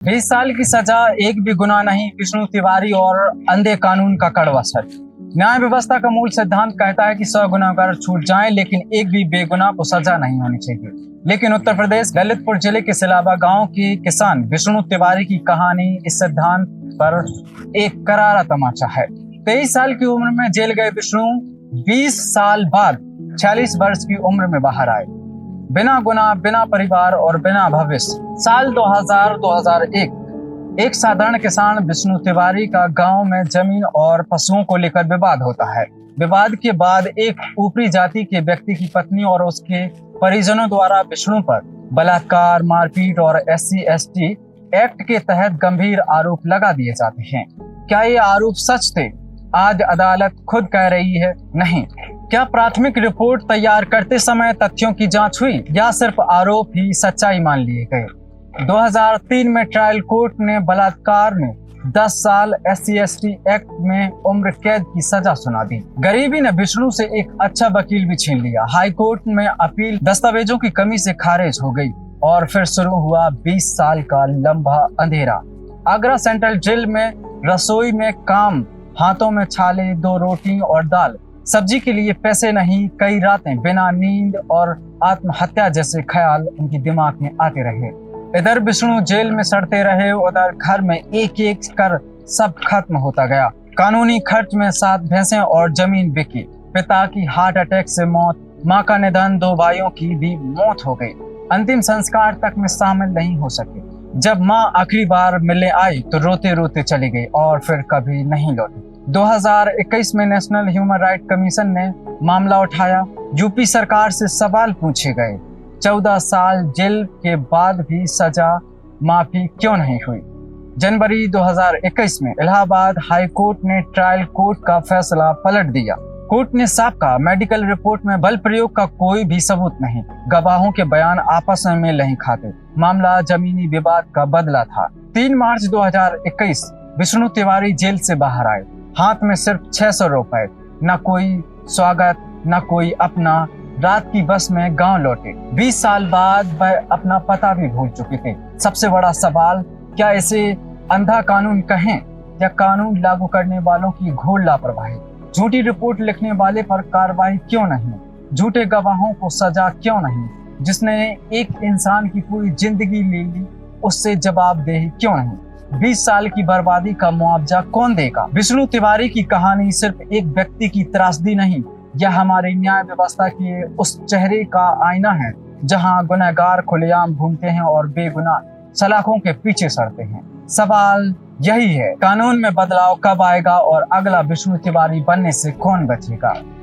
20 साल की सजा, एक भी गुनाह नहीं, विष्णु तिवारी और अंधे कानून का कड़वा सच। न्याय व्यवस्था का मूल सिद्धांत कहता है कि 100 गुनहगार छूट जाएं, लेकिन एक भी बेगुनाह को सजा नहीं होनी चाहिए। लेकिन उत्तर प्रदेश ललितपुर जिले के सिलावा गांव के किसान विष्णु तिवारी की कहानी इस सिद्धांत पर एक करारा तमाचा है। 23 साल की उम्र में जेल गए विष्णु 20 साल बाद 46 वर्ष की उम्र में बाहर आए। बिना गुनाह, बिना परिवार और बिना भविष्य। साल 2000-2001 एक साधारण किसान विष्णु तिवारी का गांव में जमीन और पशुओं को लेकर विवाद होता है। विवाद के बाद एक ऊपरी जाति के व्यक्ति की पत्नी और उसके परिजनों द्वारा विष्णु पर बलात्कार, मारपीट और SC/ST एक्ट के तहत गंभीर आरोप लगा दिए जाते हैं। क्या ये आरोप सच थे? आज अदालत खुद कह रही है नहीं। क्या प्राथमिक रिपोर्ट तैयार करते समय तथ्यों की जांच हुई या सिर्फ आरोप ही सच्चाई मान लिए गए? 2003 में ट्रायल कोर्ट ने बलात्कार में 10 साल, SC/ST एक्ट में उम्र कैद की सजा सुना दी। गरीबी ने विष्णु से एक अच्छा वकील भी छीन लिया। हाई कोर्ट में अपील दस्तावेजों की कमी से खारिज हो गई और फिर शुरू हुआ 20 साल का लंबा अंधेरा। आगरा सेंट्रल जेल में रसोई में काम, हाथों में छाले, 2 रोटी और दाल, सब्जी के लिए पैसे नहीं, कई रातें बिना नींद और आत्महत्या जैसे ख्याल उनके दिमाग में आते रहे। इधर विष्णु जेल में सड़ते रहे, उधर घर में एक एक कर सब खत्म होता गया। कानूनी खर्च में 7 भैंसें और जमीन बिकी। पिता की हार्ट अटैक से मौत, मां का निधन, 2 भाइयों की भी मौत हो गई। अंतिम संस्कार तक में शामिल नहीं हो सके। जब मां आखिरी बार मिलने आई तो रोते रोते चली गई और फिर कभी नहीं लौटी। 2021 में नेशनल ह्यूमन राइट कमीशन ने मामला उठाया। यूपी सरकार से सवाल पूछे गए। 14 साल जेल के बाद भी सजा माफी क्यों नहीं हुई? जनवरी 2021 में इलाहाबाद हाई कोर्ट ने ट्रायल कोर्ट का फैसला पलट दिया। कोर्ट ने साफ कहा, मेडिकल रिपोर्ट में बल प्रयोग का कोई भी सबूत नहीं, गवाहों के बयान आपस में मेल नहीं खाते। मामला जमीनी विवाद का बदला था। 3 मार्च 2021 विष्णु तिवारी जेल से बाहर आए। हाथ में सिर्फ 600 रुपए। न कोई स्वागत, न कोई अपना। रात की बस में गांव लौटे। 20 साल बाद वह अपना पता भी भूल चुके थे। सबसे बड़ा सवाल, क्या इसे अंधा कानून कहें या कानून लागू करने वालों की घोर लापरवाही? झूठी रिपोर्ट लिखने वाले पर कार्रवाई क्यों नहीं? झूठे गवाहों को सजा क्यों नहीं? जिसने एक इंसान की पूरी जिंदगी ले ली, उससे जवाबदेही क्यों नहीं? 20 साल की बर्बादी का मुआवजा कौन देगा? विष्णु तिवारी की कहानी सिर्फ एक व्यक्ति की त्रासदी नहीं, यह हमारी न्याय व्यवस्था के उस चेहरे का आईना है जहां गुनहगार खुलेआम घूमते हैं और बेगुनाह सलाखों के पीछे सड़ते हैं। सवाल यही है, कानून में बदलाव कब आएगा और अगला विष्णु तिवारी बनने से कौन बचेगा?